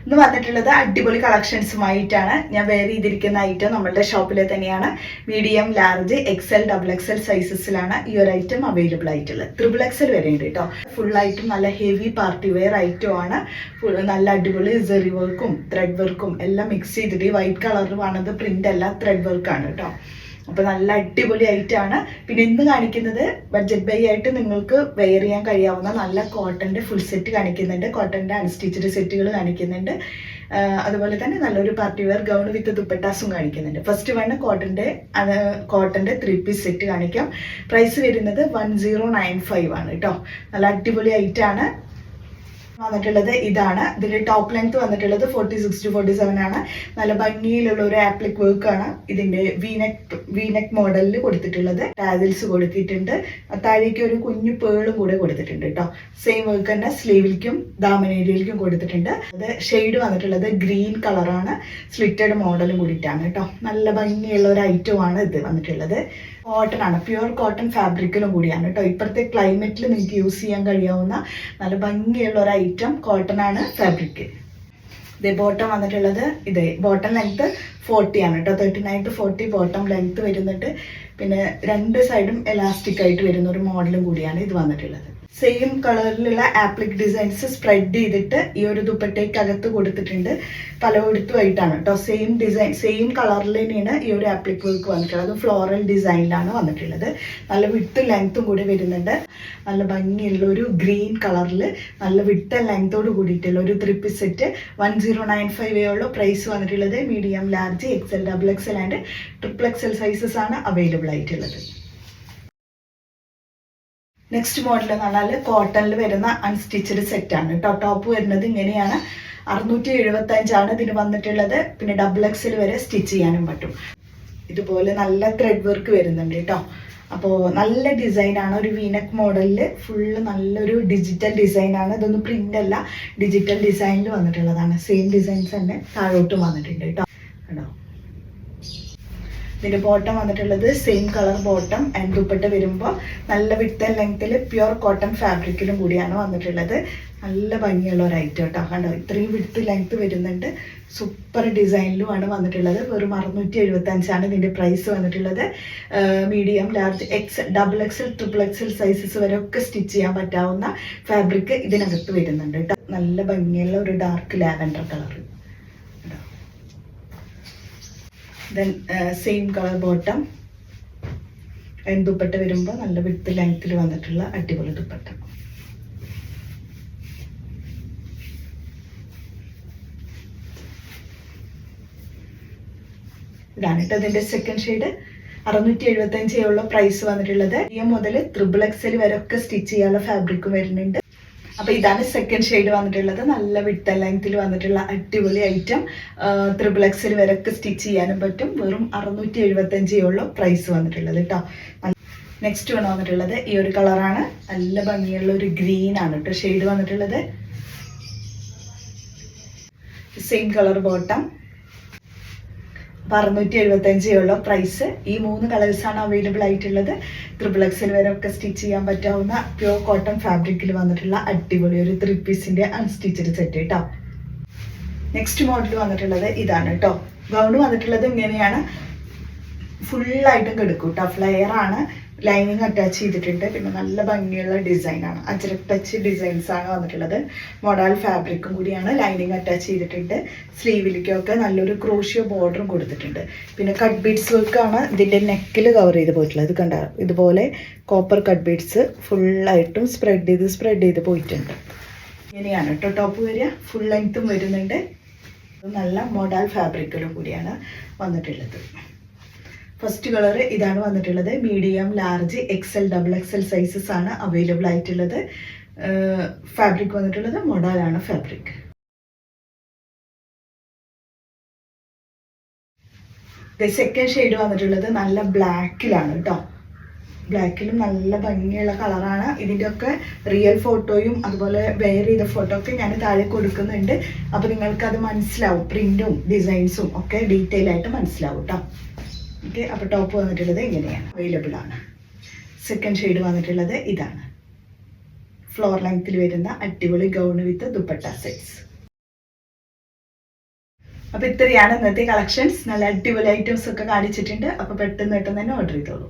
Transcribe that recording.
ഇന്ന് വന്നിട്ടുള്ളത് അടിപൊളി കളക്ഷൻസുമായിട്ടാണ്. ഞാൻ വെയർ ചെയ്തിരിക്കുന്ന ഐറ്റം നമ്മളുടെ ഷോപ്പിലെ തന്നെയാണ്. Medium, large, XL, double XL സൈസസിലാണ് ഈ ഒരു ഐറ്റം അവൈലബിൾ ആയിട്ടുള്ളത്. ട്രിപ്പിൾ എക്സൽ വരെ ഉണ്ട് കേട്ടോ. ഫുൾ ആയിട്ടും നല്ല ഹെവി പാർട്ടി വെയർ ഐറ്റം ആണ്. നല്ല അടിപൊളി സെറി വർക്കും ത്രെഡ് വർക്കും എല്ലാം മിക്സ് ചെയ്തിട്ട്, ഈ വൈറ്റ് കളറുമാണത്, പ്രിന്റ് അല്ല, ത്രെഡ് വർക്കാണ് കേട്ടോ. അപ്പൊ നല്ല അടിപൊളി ആയിട്ടാണ്. പിന്നെ ഇന്ന് കാണിക്കുന്നത് ബഡ്ജറ്റ് ബൈ ആയിട്ട് നിങ്ങൾക്ക് വെയർ ചെയ്യാൻ കഴിയാവുന്ന നല്ല കോട്ടന്റെ ഫുൾ സെറ്റ് കാണിക്കുന്നുണ്ട്. കോട്ടന്റെ അൺസ്റ്റിച്ചഡ് സെറ്റുകൾ കാണിക്കുന്നുണ്ട്. അതുപോലെ തന്നെ നല്ലൊരു പാർട്ടി വെയർ ഗൗൺ വിത്ത് ദുപ്പട്ടാസും കാണിക്കുന്നുണ്ട്. ഫസ്റ്റ് വണ് കോട്ടന്റെ 3 പീസ് സെറ്റ് കാണിക്കാം. പ്രൈസ് വരുന്നത് 1095 ആണ് കേട്ടോ. നല്ല അടിപൊളി ആയിട്ടാണ് വന്നിട്ടുള്ളത്. ഇതാണ് ഇതിന്റെ ടോപ്പ് ലെങ്ത് വന്നിട്ടുള്ളത് 46 to 47 ആണ്. നല്ല ഭംഗിയിലുള്ള ഒരു ആപ്ലിക് വർക്ക് ആണ് ഇതിന്റെ വീനെക്ക് മോഡലിൽ കൊടുത്തിട്ടുള്ളത്. ടാസിൽസ് കൊടുത്തിട്ടുണ്ട്. താഴേക്ക് ഒരു കുഞ്ഞു പേളും കൂടെ കൊടുത്തിട്ടുണ്ട് കേട്ടോ. സെയിം വർക്ക് തന്നെ സ്ലീവിലേക്കും ദാമനേരിയിലേക്കും കൊടുത്തിട്ടുണ്ട്. അത് ഷെയ്ഡ് വന്നിട്ടുള്ളത് ഗ്രീൻ കളറാണ്. സ്ലിറ്റഡ് മോഡലും കൂടിയിട്ടാണ് കേട്ടോ. നല്ല ഭംഗിയുള്ള ഒരു ഐറ്റം ആണ് ഇത് വന്നിട്ടുള്ളത്. കോട്ടൺ ആണ്, പ്യുവർ കോട്ടൺ ഫാബ്രിക്കിലും കൂടിയാണ് കേട്ടോ. ഇപ്പോഴത്തെ ക്ലൈമറ്റിൽ നിങ്ങൾക്ക് യൂസ് ചെയ്യാൻ കഴിയാവുന്ന നല്ല ഭംഗിയുള്ള ഒരു ഐറ്റം കോട്ടൺ ആണ് ഫാബ്രിക്. ഇതേ ബോട്ടം വന്നിട്ടുള്ളത്, ഇതേ ബോട്ടം ലെങ്ത് 40 ആണ് കേട്ടോ. 39 to 40 ബോട്ടം ലെങ്ത് വരുന്നുണ്ട്. പിന്നെ രണ്ട് സൈഡും എലാസ്റ്റിക് ആയിട്ട് വരുന്ന ഒരു മോഡലും കൂടിയാണ് ഇത് വന്നിട്ടുള്ളത്. സെയിം കളറിലുള്ള ആപ്ലിക് ഡിസൈൻസ് സ്പ്രെഡ് ചെയ്തിട്ട് ഈ ഒരു ദുപ്പട്ടയ്ക്ക് അകത്ത് കൊടുത്തിട്ടുണ്ട്. പലയിടത്തുമായിട്ടാണ് കേട്ടോ. സെയിം ഡിസൈൻ, സെയിം കളറിൽ തന്നെയാണ് ഈ ഒരു ആപ്ലിക് വർക്ക് വന്നിട്ടുള്ളത്. അത് ഫ്ലോറൽ ഡിസൈനിലാണ് വന്നിട്ടുള്ളത്. നല്ല വിട്ട് ലെങ്ത്തും കൂടി വരുന്നുണ്ട്. നല്ല ഭംഗിയുള്ള ഒരു ഗ്രീൻ കളറിൽ നല്ല വിട്ട് ലെങ്ത്തോട് കൂടിയിട്ടുള്ള ഒരു 3 പീസ് സെറ്റ് 1095 ഉള്ള പ്രൈസ് വന്നിട്ടുള്ളത്. Medium, large, XL, double XL and triple XL sizes ആണ് അവൈലബിൾ ആയിട്ടുള്ളത്. നെക്സ്റ്റ് മോഡൽ എന്ന് പറഞ്ഞാൽ കോട്ടണിൽ വരുന്ന അൺസ്റ്റിച്ചഡ് സെറ്റ് ആണ് കേട്ടോ. ടോപ്പ് വരുന്നത് ഇങ്ങനെയാണ്. 675 ആണ് ഇതിന് വന്നിട്ടുള്ളത്. പിന്നെ ഡബിൾ എക്സൽ വരെ സ്റ്റിച്ച് ചെയ്യാനും പറ്റും. ഇതുപോലെ നല്ല ത്രെഡ് വർക്ക് വരുന്നുണ്ട് കേട്ടോ. അപ്പോൾ നല്ല ഡിസൈനാണ്. ഒരു വീനക്ക് മോഡലിൽ ഫുള്ള് നല്ലൊരു ഡിജിറ്റൽ ഡിസൈനാണ്. ഇതൊന്നും പ്രിന്റ് അല്ല, ഡിജിറ്റൽ ഡിസൈനിൽ വന്നിട്ടുള്ളതാണ്. സെയിം ഡിസൈൻസ് തന്നെ താഴോട്ടും വന്നിട്ടുണ്ട് കേട്ടോ. കേട്ടോ, ഇതിന്റെ ബോട്ടം വന്നിട്ടുള്ളത് same colour bottom and dupatta വരുമ്പോൾ നല്ല വിത്ത് ആൻഡ് ലെങ്ത്തിൽ പ്യുവർ കോട്ടൺ ഫാബ്രിക്കിലും കൂടിയാണ് വന്നിട്ടുള്ളത്. നല്ല ഭംഗിയുള്ള ഒരു ഐറ്റം കേട്ടോ. കണ്ടോ, ഇത്രയും വിത്ത് ലെങ്ത് വരുന്നുണ്ട്. സൂപ്പർ ഡിസൈനിലുമാണ് വന്നിട്ടുള്ളത്. വെറും 675 ആണ് ഇതിന്റെ പ്രൈസ് വന്നിട്ടുള്ളത്. Medium, large, double XL, triple XL sizes വരെ ഒക്കെ സ്റ്റിച്ച് ചെയ്യാൻ പറ്റാവുന്ന ഫാബ്രിക് ഇതിനകത്ത് വരുന്നുണ്ട് കേട്ടോ. നല്ല ഭംഗിയുള്ള ഒരു dark lavender colour. Then same colour bottom and dupatta വരുമ്പോൾ നല്ല വിത്ത് ലെങ്ത്തിൽ വന്നിട്ടുള്ള അടിപൊളി ദുപ്പട്ട. ഇതാണ് കേട്ടോ ഇതിന്റെ സെക്കൻഡ് ഷെയ്ഡ്. 675 ഉള്ള പ്രൈസ് വന്നിട്ടുള്ളത്. ഈ മുതൽ ട്രിപ്പിൾ എക്സൽ വരെ ഒക്കെ സ്റ്റിച്ച് ചെയ്യാനുള്ള ഫാബ്രിക്കും വരുന്നുണ്ട്. അപ്പൊ ഇതാണ് സെക്കൻഡ് ഷെയ്ഡ് വന്നിട്ടുള്ളത്. നല്ല വിട്ട് ലെങ്ത്തിൽ വന്നിട്ടുള്ള അടിപൊളി ഐറ്റം. ട്രിപ്പിൾ എക്സൽ വരെ ഒക്കെ സ്റ്റിച്ച് ചെയ്യാനും പറ്റും. വെറും 675 ഉള്ള പ്രൈസ് വന്നിട്ടുള്ളത് കേട്ടോ. നെക്സ്റ്റ് വന്നിട്ടുള്ളത് ഈ ഒരു കളറാണ്. നല്ല ഭംഗിയുള്ള ഒരു ഗ്രീൻ ആണ് കേട്ടോ ഷെയ്ഡ് വന്നിട്ടുള്ളത്. Same colour bottom. 675 ഉള്ള പ്രൈസ്. ഈ 3 കളേഴ്സാണ് അവൈലബിൾ ആയിട്ടുള്ളത്. ട്രിപ്പിൾ എക്സൽ വരെ ഒക്കെ സ്റ്റിച്ച് ചെയ്യാൻ പറ്റാവുന്ന പ്യുവർ കോട്ടൺ ഫാബ്രിക്കിൽ വന്നിട്ടുള്ള അടിപൊളി ഒരു 3 പീസിന്റെ അൺസ്റ്റിച്ചഡ് സെറ്റ് കേട്ടോ. നെക്സ്റ്റ് മോഡൽ വന്നിട്ടുള്ളത് ഇതാണ് കേട്ടോ. ഗൗൺ വന്നിട്ടുള്ളത് ഇങ്ങനെയാണ്. ഫുള്ളായിട്ടും കിടക്കും കേട്ടോ. ഫ്ലെയർ ആണ്. ലൈനിങ് അറ്റാച്ച് ചെയ്തിട്ടുണ്ട്. പിന്നെ നല്ല ഭംഗിയുള്ള ഡിസൈനാണ്. അജ്രക് ടച്ച് ഡിസൈൻസ് ആണ് വന്നിട്ടുള്ളത്. മോഡൽ ഫാബ്രിക്കും കൂടിയാണ്. ലൈനിങ് അറ്റാച്ച് ചെയ്തിട്ടുണ്ട്. സ്ലീവിലേക്കൊക്കെ നല്ലൊരു ക്രോഷ്യോ ബോർഡറും കൊടുത്തിട്ടുണ്ട്. പിന്നെ കട്ട് ബീഡ്സ് വർക്കാണ് ഇതിൻ്റെ നെക്കിൽ കവർ ചെയ്ത് പോയിട്ടുള്ളത്. ഇത് കണ്ട, ഇതുപോലെ കോപ്പർ കട്ട് ബീഡ്സ് ഫുള്ളായിട്ടും സ്പ്രെഡ് ചെയ്ത് പോയിട്ടുണ്ട്. ഇങ്ങനെയാണ് കേട്ടോ ടോപ്പ് വരിക. ഫുൾ ലെങ്ത്തും വരുന്നുണ്ട്. നല്ല മോഡൽ ഫാബ്രിക്കിലും കൂടിയാണ് വന്നിട്ടുള്ളത്. ഫസ്റ്റ് കളർ ഇതാണ് വന്നിട്ടുള്ളത്. Medium, large, XL, double XL sizes ആണ് അവൈലബിൾ ആയിട്ടുള്ളത്. ഫാബ്രിക് വന്നിട്ടുള്ളത് മോഡലാണ് ഫാബ്രിക്. സെക്കൻഡ് ഷെയ്ഡ് വന്നിട്ടുള്ളത് നല്ല ബ്ലാക്കിലാണ് കേട്ടോ. ബ്ലാക്കിലും നല്ല ഭംഗിയുള്ള കളറാണ്. ഇതിൻ്റെയൊക്കെ റിയൽ ഫോട്ടോയും അതുപോലെ വെയർ ചെയ്ത ഫോട്ടോ ഒക്കെ ഞാൻ താഴെ കൊടുക്കുന്നുണ്ട്. അപ്പോൾ നിങ്ങൾക്കത് മനസ്സിലാവും. പ്രിന്റും ഡിസൈൻസും ഒക്കെ ഡീറ്റെയിൽ ആയിട്ട് മനസ്സിലാവും കേട്ടോ. ഓക്കെ, അപ്പോൾ ടോപ്പ് വന്നിട്ടുള്ളത് ഇങ്ങനെയാണ്, അവൈലബിൾ ആണ്. സെക്കൻഡ് ഷെയ്ഡ് വന്നിട്ടുള്ളത് ഇതാണ്. ഫ്ലോർ ലെങ്ത്തിൽ വരുന്ന അടിപൊളി ഗൗൺ വിത്ത് ദുപ്പട്ട സെറ്റ്സ്. അപ്പോൾ ഇത്രയാണ് ഇന്നത്തെ കളക്ഷൻസ്. നല്ല അടിപൊളി ഐറ്റംസ് ഒക്കെ കാണിച്ചിട്ടുണ്ട്. അപ്പോൾ പെട്ടെന്ന് തന്നെ ഓർഡർ ചെയ്തോളൂ.